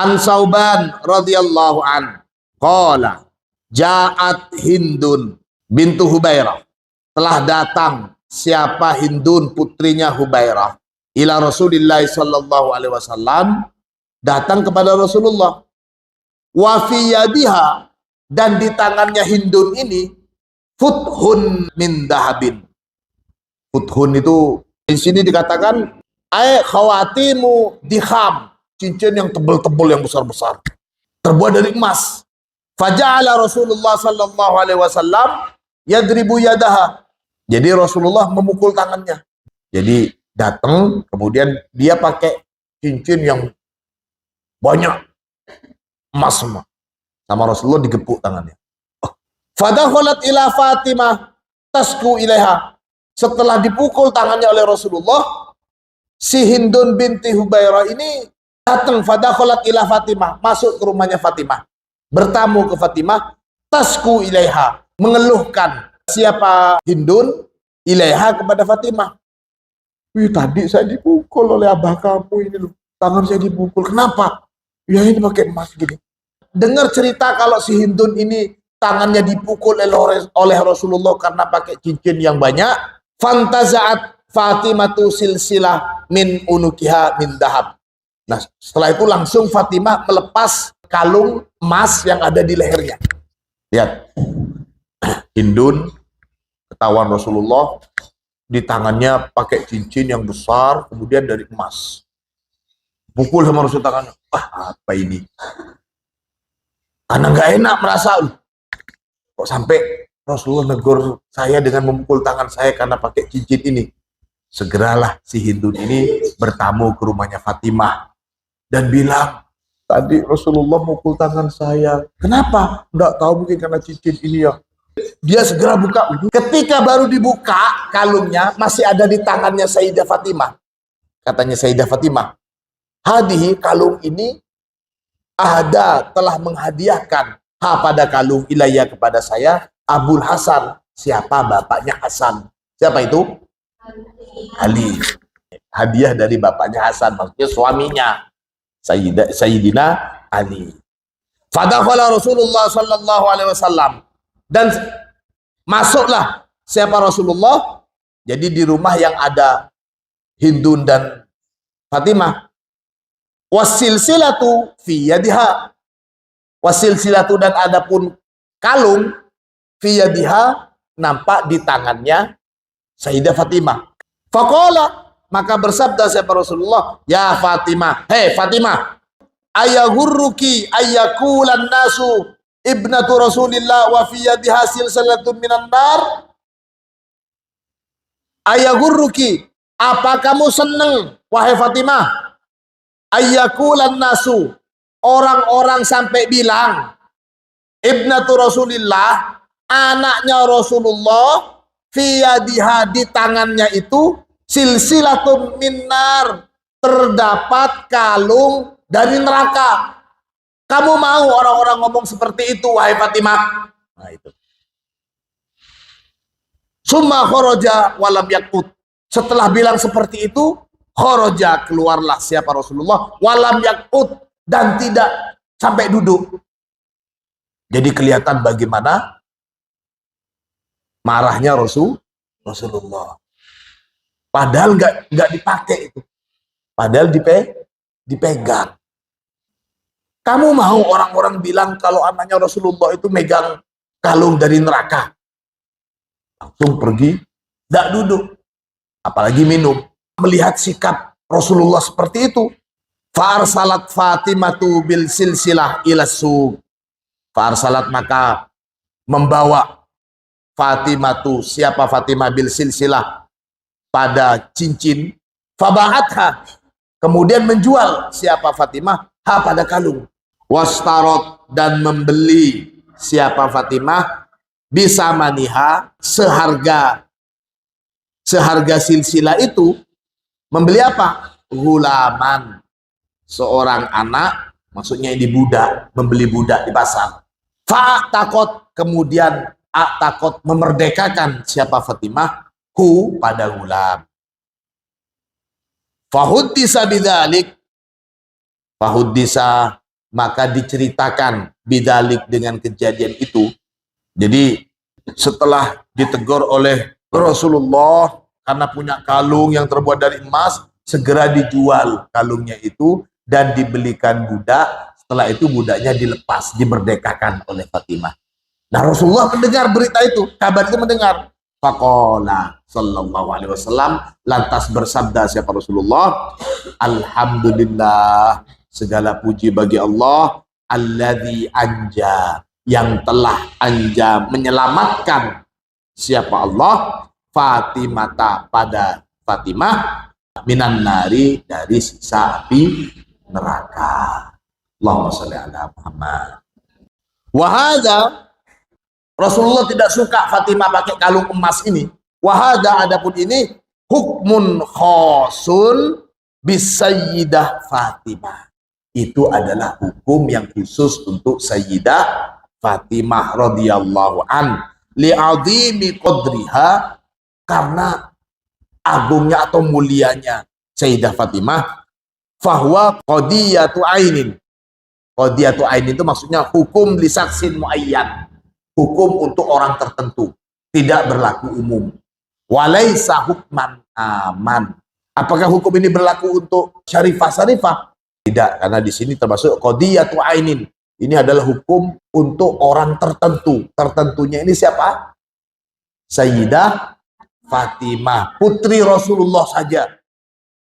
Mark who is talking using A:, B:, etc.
A: An Sauban radhiyallahu an qala ja'at Hindun bintu Hubairah, telah datang siapa Hindun putrinya Hubairah, ila Rasulillah sallallahu alaihi wasallam, datang kepada Rasulullah, wa fi yadiha, dan di tangannya Hindun ini futhun min dahabin. Futhun itu di sini dikatakan ay khawatimu diham, cincin yang tebal-tebal yang besar-besar terbuat dari emas. Faja'ala Rasulullah sallallahu alaihi wasallam yadribu yadaha. Jadi Rasulullah memukul tangannya. Jadi datang, kemudian dia pakai cincin yang banyak emas semua. Sama Rasulullah digepuk tangannya. Fadakhalat ila Fatimah tasku ilaiha. Setelah dipukul tangannya oleh Rasulullah, si Hindun binti Hubairah ini datang, fadakhalat ila Fatimah, masuk ke rumahnya Fatimah, bertamu ke Fatimah, tasku ilaiha, mengeluhkan. Siapa Hindun? Ilaiha, kepada Fatimah. Tadi saya dipukul oleh abah kamu ini loh, tangan saya dipukul. Kenapa? Ya ini pakai emas gini. Dengar cerita kalau si Hindun ini tangannya dipukul oleh Rasulullah karena pakai cincin yang banyak. Fantaza'at Fatimatu silsilah min unukiha min dahab. Nah, setelah itu langsung Fatimah melepas kalung emas yang ada di lehernya. Lihat, Hindun ketahuan Rasulullah di tangannya pakai cincin yang besar, kemudian dari emas. Pukul sama Rasul tangannya. Apa ini? Karena nggak enak merasa, kok sampai Rasulullah negur saya dengan memukul tangan saya karena pakai cincin ini. Segeralah si Hindun ini bertamu ke rumahnya Fatimah dan bilang, tadi Rasulullah mukul tangan saya. Kenapa? Nggak tahu, mungkin karena cincin ini ya. Dia segera buka. Ketika baru dibuka kalungnya, masih ada di tangannya Sayyidah Fatimah. Katanya Sayyidah Fatimah, hadihi, kalung ini, ahda, telah menghadiahkan pada kalung ilayya, kepada saya, Abul Hasan. Siapa? Bapaknya Hasan. Siapa itu? Ali. Hadiah dari bapaknya Hasan, maksudnya suaminya Sayyidina Ali. Fadakhala Rasulullah sallallahu alaihi wasallam, dan masuklah siapa Rasulullah. Jadi di rumah yang ada Hindun dan Fatimah. Wasilsilatu fi yadiha, wasilsilatu, dan adapun kalung fi yadiha, nampak di tangannya Sayyidah Fatimah. Faqala, maka bersabda siapa Rasulullah, ya Fatimah, hei Fatimah, ayahurruki ayyakulan nasu ibnatu Rasulillah wa fi yadiha silsilatun minan nar. Ayahurruki, apa kamu senang wahai Fatimah, ayyakulan nasu, orang-orang sampai bilang, ibnatu Rasulillah, anaknya Rasulullah, fi yadiha, di tangannya itu, silsilatun minar, terdapat kalung dari neraka. Kamu mau orang-orang ngomong seperti itu wahai Fatimah? Nah itu. Summa kharaja walam yakut. Setelah bilang seperti itu, kharaja, keluarlah siapa Rasulullah, walam yakut, dan tidak sampai duduk. Jadi kelihatan bagaimana marahnya Rasulullah. Padahal nggak dipakai itu. Padahal dipegang. Kamu mau orang-orang bilang kalau anaknya Rasulullah itu megang kalung dari neraka? Langsung pergi, nggak duduk. Apalagi minum. Melihat sikap Rasulullah seperti itu, fa'arsalat Fatimatu bil silsilah ila suq. Fa'arsalat, maka membawa Fatimatu, siapa Fatimah, bil silsilah, pada cincin, faba'atha, kemudian menjual siapa Fatimah pada kalung, wastarot, dan membeli siapa Fatimah bisa maniha, seharga silsilah itu. Membeli apa? Gulaman, seorang anak, maksudnya ini budak, membeli budak di pasar. Fa'takot, kemudian takot, memerdekakan siapa Fatimah pada gulam. Fahuddisa bidzalik, fahuddisa, maka diceritakan bidalik dengan kejadian itu. Jadi setelah ditegur oleh Rasulullah karena punya kalung yang terbuat dari emas, segera dijual kalungnya itu dan dibelikan budak. Setelah itu budaknya dilepas, dimerdekakan oleh Fatimah. Nah, Rasulullah mendengar berita itu, kabar itu mendengar. Faqala sallallahu alaihi wasallam, lantas bersabda siapa Rasulullah, alhamdulillah, segala puji bagi Allah, alladzi anja, yang telah anja, menyelamatkan siapa Allah, Fatimata, pada Fatimah, minan nari, dari siksa api neraka. Allahumma sholli ala Muhammad. Wahada, Rasulullah tidak suka Fatimah pakai kalung emas ini. Wahada, adapun ini hukmun khosun bisayyidah Fatimah. Itu adalah hukum yang khusus untuk Sayyidah Fatimah radhiyallahu an, li'azimi qadriha, karena agungnya atau mulianya Sayyidah Fatimah. Fahuwa qadiyatu ainin. Qadiyatu ainin itu maksudnya hukum lisaksin muayyan, hukum untuk orang tertentu, tidak berlaku umum. Walaisa hukman aman. Apakah hukum ini berlaku untuk syarifah-syarifah? Tidak, karena di sini termasuk qadiyatu ainin. Ini adalah hukum untuk orang tertentu. Tertentunya ini siapa? Sayyidah Fatimah, putri Rasulullah saja.